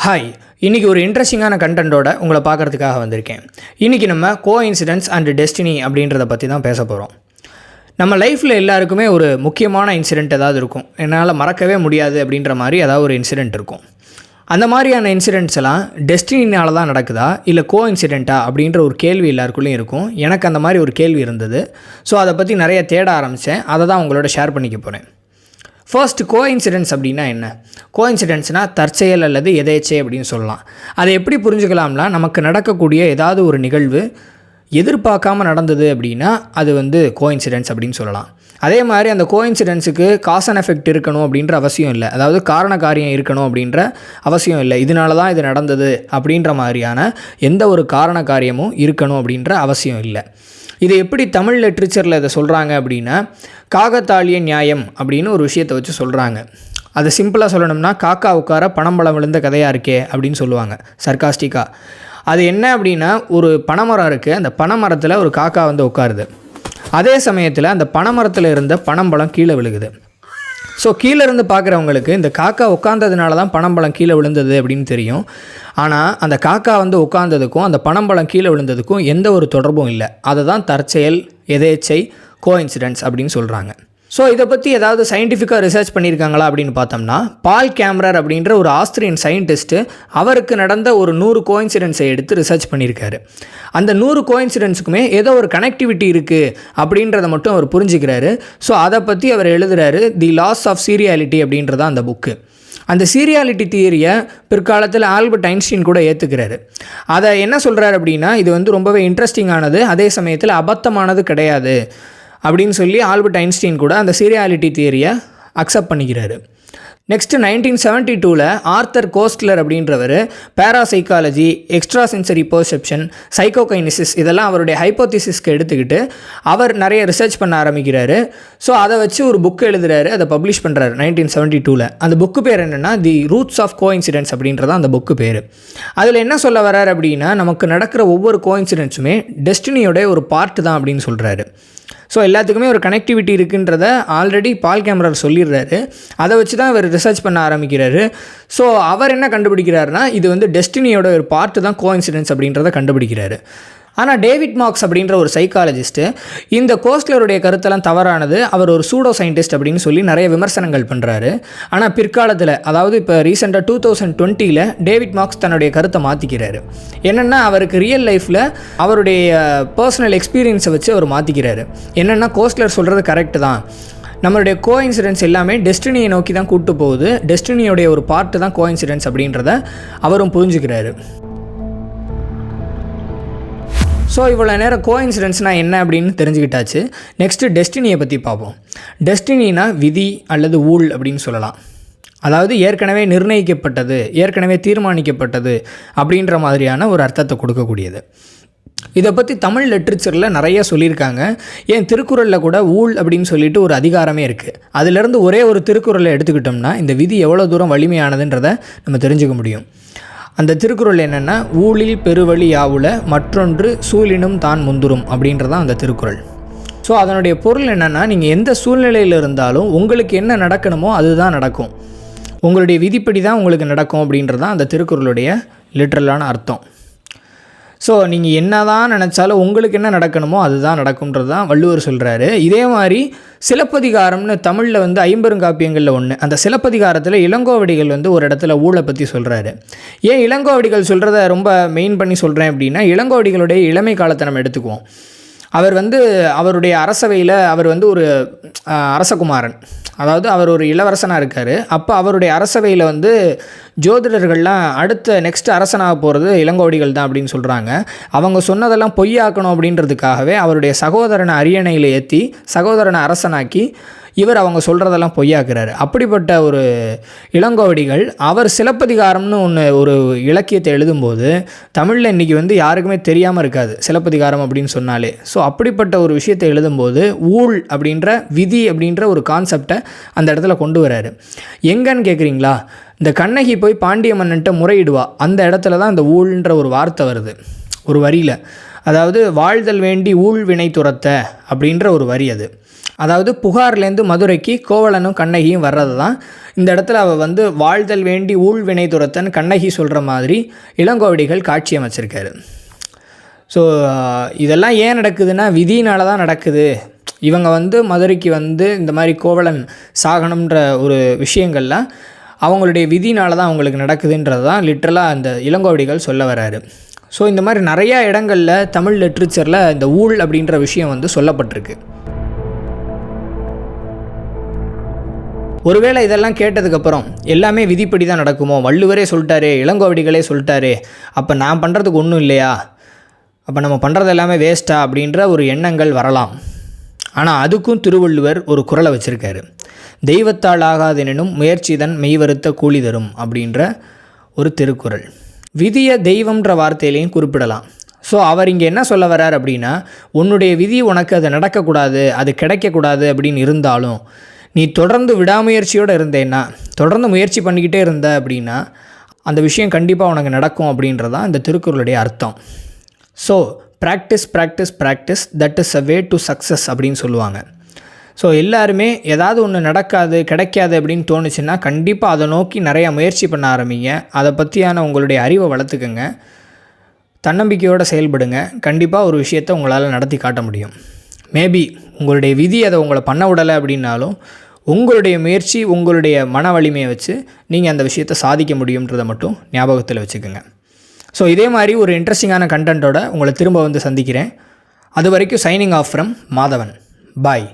Hi, இன்றைக்கி ஒரு இன்ட்ரெஸ்டிங்கான கண்டென்ட்டோட உங்களை பார்க்குறதுக்காக வந்திருக்கேன். இன்றைக்கி நம்ம கோஇன்சிடென்ஸ் அண்ட் டெஸ்டினி அப்படின்றத பற்றி தான் பேச போகிறோம். நம்ம லைஃப்பில் எல்லாருக்குமே ஒரு முக்கியமான இன்சிடெண்ட் ஏதாவது இருக்கும். என்னால் மறக்கவே முடியாது அப்படின்ற மாதிரி ஏதாவது ஒரு இன்சிடெண்ட் இருக்கும். அந்த மாதிரியான இன்சிடெண்ட்ஸ் எல்லாம் டெஸ்டினினால தான் நடக்குதா இல்லை கோஇன்சிடெண்ட்டா அப்படின்ற ஒரு கேள்வி எல்லாருக்குள்ளேயும் இருக்கும். எனக்கு அந்த மாதிரி ஒரு கேள்வி இருந்தது. ஸோ அதை பற்றி நிறைய தேட ஆரம்பித்தேன். அதை தான் உங்களோட ஷேர் பண்ணிக்க போகிறேன். ஃபர்ஸ்ட் கோஇன்சிடென்ஸ் அப்படின்னா என்ன? கோஇன்சிடென்ஸ்னால் தற்செயல் அல்லது எதேச்சை அப்படின்னு சொல்லலாம். அதை எப்படி புரிஞ்சுக்கலாம்னா, நமக்கு நடக்கக்கூடிய ஏதாவது ஒரு நிகழ்வு எதிர்பார்க்காம நடந்தது அப்படின்னா அது கோஇன்சிடென்ஸ் அப்படின்னு சொல்லலாம். அதே மாதிரி அந்த கோஇன்சிடென்ஸுக்கு காஸ் அண்ட் எஃபெக்ட் இருக்கணும் அப்படின்ற அவசியம் இல்லை. அதாவது காரண காரியம் இருக்கணும் அப்படின்ற அவசியம் இல்லை. இதனால தான் இது நடந்தது அப்படின்ற மாதிரியான எந்த ஒரு காரண காரியமும் இருக்கணும் அப்படின்ற அவசியம் இல்லை. இது எப்படி தமிழ் லிட்ரேச்சரில் இதை சொல்கிறாங்க அப்படின்னா, காகத்தாளிய நியாயம் அப்படின்னு ஒரு விஷயத்தை வச்சு சொல்கிறாங்க. அதை சிம்பிளாக சொல்லணும்னா, காக்கா உட்கார பனம்பழம் விழுந்த கதையாக இருக்கே அப்படின்னு சொல்லுவாங்க சர்காஸ்டிக்காக. அது என்ன அப்படின்னா, ஒரு பனைமரம் இருக்குது. அந்த பனைமரத்தில் ஒரு காக்கா உட்காருது. அதே சமயத்தில் அந்த பனைமரத்தில் இருந்த பனம்பழம் கீழே விழுகுது. ஸோ கீழேருந்து பார்க்குறவங்களுக்கு இந்த காக்கா உட்காந்ததுனால தான் பனம்பழம் கீழே விழுந்தது அப்படின்னு தெரியும். ஆனால் அந்த காக்கா உட்காந்ததுக்கும் அந்த பனம்பழம் கீழே விழுந்ததுக்கும் எந்த ஒரு தொடர்பும் இல்லை. அதை தான் தற்செயல், எதேச்சை, கோஇன்சிடென்ஸ் அப்படின்னு சொல்கிறாங்க. ஸோ இதை பற்றி ஏதாவது சயின்டிஃபிக்காக ரிசர்ச் பண்ணியிருக்காங்களா அப்படின்னு பார்த்தோம்னா, பால் கேம்ரர் அப்படின்ற ஒரு ஆஸ்திரியன் சயின்டிஸ்ட்டு அவருக்கு நடந்த ஒரு 100 கோஇன்சிடென்ஸை எடுத்து ரிசர்ச் பண்ணியிருக்காரு. அந்த 100 கோஇன்சிடென்ஸுக்குமே ஏதோ ஒரு கனெக்டிவிட்டி இருக்குது அப்படின்றத மட்டும் அவர் புரிஞ்சுக்கிறாரு. ஸோ அதை பற்றி அவர் எழுதுகிறாரு. தி லாஸ் ஆஃப் சீரியாலிட்டி அப்படின்றதான் அந்த புக்கு. அந்த சீரியாலிட்டி தியரியை பிற்காலத்தில் ஆல்பர்ட் ஐன்ஸ்டீன் கூட ஏற்றுக்கிறாரு. அதை என்ன சொல்கிறார் அப்படின்னா, இது ரொம்பவே இன்ட்ரெஸ்டிங்கானது, அதே சமயத்தில் அபத்தமானது கிடையாது அப்படின்னு சொல்லி ஆல்பர்ட் ஐன்ஸ்டீன் கூட அந்த சீரியாலிட்டி தியரியை அக்செப்ட் பண்ணிக்கிறாரு. நெக்ஸ்ட்டு 1972 ஆர்த்தர் கோஸ்ட்லர் அப்படின்றவர் பேராசைக்காலஜி, எக்ஸ்ட்ரா சென்சரி பெர்செப்ஷன், சைக்கோகைனிசிஸ் இதெல்லாம் அவருடைய ஹைப்போதிசிஸ்க்கு எடுத்துக்கிட்டு அவர் நிறைய ரிசர்ச் பண்ண ஆரம்பிக்கிறாரு. ஸோ அதை வச்சு ஒரு புக் எழுதுகிறாரு. அதை பப்ளிஷ் பண்ணுறாரு 1972. அந்த புக்கு பேர் என்னென்னா தி ரூட்ஸ் ஆஃப் கோஇன்சிடென்ஸ் அப்படின்றதான் அந்த புக்கு பேர். அதில் என்ன சொல்ல வர்றாரு அப்படின்னா, நமக்கு நடக்கிற ஒவ்வொரு கோஇன்சிடென்ஸுமே டெஸ்டினியோட ஒரு பார்ட்டு தான் அப்படின்னு சொல்கிறாரு. ஸோ எல்லாத்துக்குமே ஒரு கனெக்டிவிட்டி இருக்குன்றத ஆல்ரெடி பால் கேம்ரர் சொல்லிடுறாரு. அதை வச்சு தான் அவர் ரிசர்ச் பண்ண ஆரம்பிக்கிறாரு. ஸோ அவர் என்ன கண்டுபிடிக்கிறாருனா, இது டெஸ்டினியோட ஒரு பார்ட்டு தான் கோஇன்சிடென்ஸ் அப்படின்றத கண்டுபிடிக்கிறாரு. ஆனால் டேவிட் மார்க்ஸ் அப்படின்ற ஒரு சைக்காலஜிஸ்ட்டு இந்த கோஸ்ட்லருடைய கருத்தெல்லாம் தவறானது, அவர் ஒரு சூடோ சயின்டிஸ்ட் அப்படின்னு சொல்லி நிறைய விமர்சனங்கள் பண்ணுறாரு. ஆனால் பிற்காலத்தில், அதாவது இப்போ ரீசெண்டாக 2020 டேவிட் மார்க்ஸ் தன்னுடைய கருத்தை மாற்றிக்கிறாரு. என்னென்னா, அவருக்கு ரியல் லைஃப்பில் அவருடைய பர்சனல் எக்ஸ்பீரியன்ஸை வச்சு அவர் மாற்றிக்கிறாரு. என்னென்னா, கோஸ்ட்லர் சொல்கிறது கரெக்டு தான், நம்மளுடைய கோஇன்சிடென்ஸ் எல்லாமே டெஸ்டினியை நோக்கி தான் கூப்பிட்டு போகுது, டெஸ்டினியோடைய ஒரு பார்ட்டு தான் கோஇன்சிடென்ஸ் அப்படின்றத அவரும் புரிஞ்சுக்கிறாரு. ஸோ இவ்வளோ நேரம் கோஇன்சிடென்ஸ்னால் என்ன அப்படின்னு தெரிஞ்சுக்கிட்டாச்சு. நெக்ஸ்ட்டு டெஸ்டினியை பற்றி பார்ப்போம். டெஸ்டினினா விதி அல்லது ஊழ் அப்படின்னு சொல்லலாம். அதாவது ஏற்கனவே நிர்ணயிக்கப்பட்டது, ஏற்கனவே தீர்மானிக்கப்பட்டது அப்படின்ற மாதிரியான ஒரு அர்த்தத்தை கொடுக்கக்கூடியது. இதை பற்றி தமிழ் லிட்ரேச்சரில் நிறைய சொல்லியிருக்காங்க. ஏன் திருக்குறளில் கூட ஊழ் அப்படின்னு சொல்லிட்டு ஒரு அதிகாரமே இருக்குது. அதிலேருந்து ஒரே ஒரு திருக்குறளை எடுத்துக்கிட்டோம்னா இந்த விதி எவ்வளோ தூரம் வலிமையானதுன்றதை நம்ம தெரிஞ்சுக்க முடியும். அந்த திருக்குறள் என்னென்னா, ஊழில் பெருவழி யாவுல மற்றொன்று சூழினும் தான் முந்துரும் அப்படின்றதான் அந்த திருக்குறள். ஸோ அதனுடைய பொருள் என்னென்னா, நீங்கள் எந்த சூழ்நிலையில் இருந்தாலும் உங்களுக்கு என்ன நடக்கணுமோ அதுதான் நடக்கும், உங்களுடைய விதிப்படி தான் உங்களுக்கு நடக்கும் அப்படின்றதான் அந்த திருக்குறளுடைய லிட்ரலான அர்த்தம். ஸோ நீங்கள் என்ன தான் நினச்சாலும் உங்களுக்கு என்ன நடக்கணுமோ அதுதான் நடக்கும்ன்றது தான் வள்ளுவர் சொல்கிறாரு. இதே மாதிரி சிலப்பதிகாரம்னு தமிழில் 50 ஒன்று. அந்த சிலப்பதிகாரத்தில் இளங்கோவடிகள் ஒரு இடத்துல ஊழை பற்றி சொல்கிறாரு. ஏன் இளங்கோவடிகள் சொல்கிறத ரொம்ப மெயின் பண்ணி சொல்கிறேன் அப்படின்னா, இளங்கோவடிகளுடைய இளமை காலத்தை நம்ம எடுத்துக்குவோம். அவர் அவருடைய அரசவையில் அவர் ஒரு அரசகுமாரன், அதாவது அவர் ஒரு இளவரசனாக இருக்கார். அப்போ அவருடைய அரசவையில் ஜோதிடர்கள்லாம் அடுத்த நெக்ஸ்ட் அரசனாக போகிறது இளங்கோவடிகள் தான் அப்படின்னு சொல்கிறாங்க. அவங்க சொன்னதெல்லாம் பொய்யாக்கணும் அப்படின்றதுக்காகவே அவருடைய சகோதரனை அரியணையில் ஏற்றி சகோதரனை அரசனாக்கி இவர் அவங்க சொல்கிறதெல்லாம் பொய்யாக்குறாரு. அப்படிப்பட்ட ஒரு இளங்கோவடிகள் அவர் சிலப்பதிகாரம்னு ஒரு இலக்கியத்தை எழுதும்போது தமிழில் இன்றைக்கி யாருக்குமே தெரியாமல் இருக்காது சிலப்பதிகாரம் அப்படின்னு சொன்னாலே. ஸோ அப்படிப்பட்ட ஒரு விஷயத்தை எழுதும்போது ஊழ் அப்படின்ற விதி அப்படின்ற ஒரு கான்செப்டை அந்த இடத்துல கொண்டு வராரு. எங்கன்னு கேட்குறீங்களா? இந்த கண்ணகி போய் பாண்டிய மன்னன்ட்ட முறையிடுவா, அந்த இடத்துல தான் இந்த ஊழ்ன்ற ஒரு வார்த்தை வருது ஒரு வரியில். அதாவது வாழ்தல் வேண்டி ஊழ் வினை துரத்த அப்படின்ற ஒரு வரி அது. அதாவது புகார்லேருந்து மதுரைக்கு கோவலனும் கண்ணகியும் வர்றது தான் இந்த இடத்துல அவள் வந்து வாழ்தல் வேண்டி ஊழ்வினை துரத்தன் கண்ணகி சொல்கிற மாதிரி இளங்கோவடிகள் காட்சி அமைச்சிருக்காரு. ஸோ இதெல்லாம் ஏன் நடக்குதுன்னா விதியினால தான் நடக்குது. இவங்க வந்து மதுரைக்கு வந்து இந்த மாதிரி கோவலன் சாகனம்ன்ற ஒரு விஷயங்கள்லாம் அவங்களுடைய விதினால தான் அவங்களுக்கு நடக்குதுன்றது தான் லிட்ரலாக அந்த இளங்கோவடிகள் சொல்ல வராரு. ஸோ இந்த மாதிரி நிறையா இடங்களில் தமிழ் லிட்ரேச்சரில் இந்த ஊழ் அப்படின்ற விஷயம் வந்து சொல்லப்பட்டிருக்கு. ஒருவேளை இதெல்லாம் கேட்டதுக்கப்புறம் எல்லாமே விதிப்படி தான் நடக்குமோ, வள்ளுவரே சொல்லிட்டாரே, இளங்கோவடிகளே சொல்லிட்டாரே, அப்போ நான் பண்ணுறதுக்கு ஒன்றும் இல்லையா, அப்போ நம்ம பண்ணுறது எல்லாமே வேஸ்ட்டா அப்படின்ற ஒரு எண்ணங்கள் வரலாம். ஆனால் அதுக்கும் திருவள்ளுவர் ஒரு குறளை வச்சுருக்காரு. தெய்வத்தால் ஆகாதெனினும் முயற்சிதன் மெய்வருத்த கூலி தரும் அப்படின்ற ஒரு திருக்குறள். விதியை தெய்வம்ன்ற வார்த்தையிலையும் குறிப்பிடலாம். ஸோ அவர் இங்கே என்ன சொல்ல வர்றார் அப்படின்னா, உன்னுடைய விதி உனக்கு அது நடக்கக்கூடாது, அது கிடைக்கக்கூடாது அப்படின்னு இருந்தாலும் நீ தொடர்ந்து விடாமுயற்சியோடு இருந்தேன்னா, தொடர்ந்து முயற்சி பண்ணிக்கிட்டே இருந்த அப்படின்னா அந்த விஷயம் கண்டிப்பாக உனக்கு நடக்கும் அப்படின்றதான் இந்த திருக்குறளுடைய அர்த்தம். So practice practice practice that is a way to success அப்படின்னு சொல்லுவாங்க. ஸோ எல்லாருமே ஏதாவது ஒன்று நடக்காது கிடைக்காது அப்படின்னு தோணுச்சுன்னா கண்டிப்பாக அதை நோக்கி நிறையா முயற்சி பண்ண ஆரம்பிங்க. அதை பற்றியான உங்களுடைய அறிவை வளர்த்துக்குங்க, தன்னம்பிக்கையோடு செயல்படுங்க. கண்டிப்பாக ஒரு விஷயத்தை உங்களால் நடத்தி காட்ட முடியும். மேபி உங்களுடைய விதி அதை உங்களை பண்ண விடலை அப்படின்னாலும் உங்களுடைய முயற்சி, உங்களுடைய மன வலிமையை வச்சு நீங்கள் அந்த விஷயத்தை சாதிக்க முடியுன்றதை மட்டும் ஞாபகத்தில் வச்சுக்கோங்க. ஸோ இதே மாதிரி ஒரு இன்ட்ரெஸ்டிங்கான கண்டென்ட்டோட உங்களை திரும்ப வந்து சந்திக்கிறேன். அது வரைக்கும் signing off from Madhavan. Bye.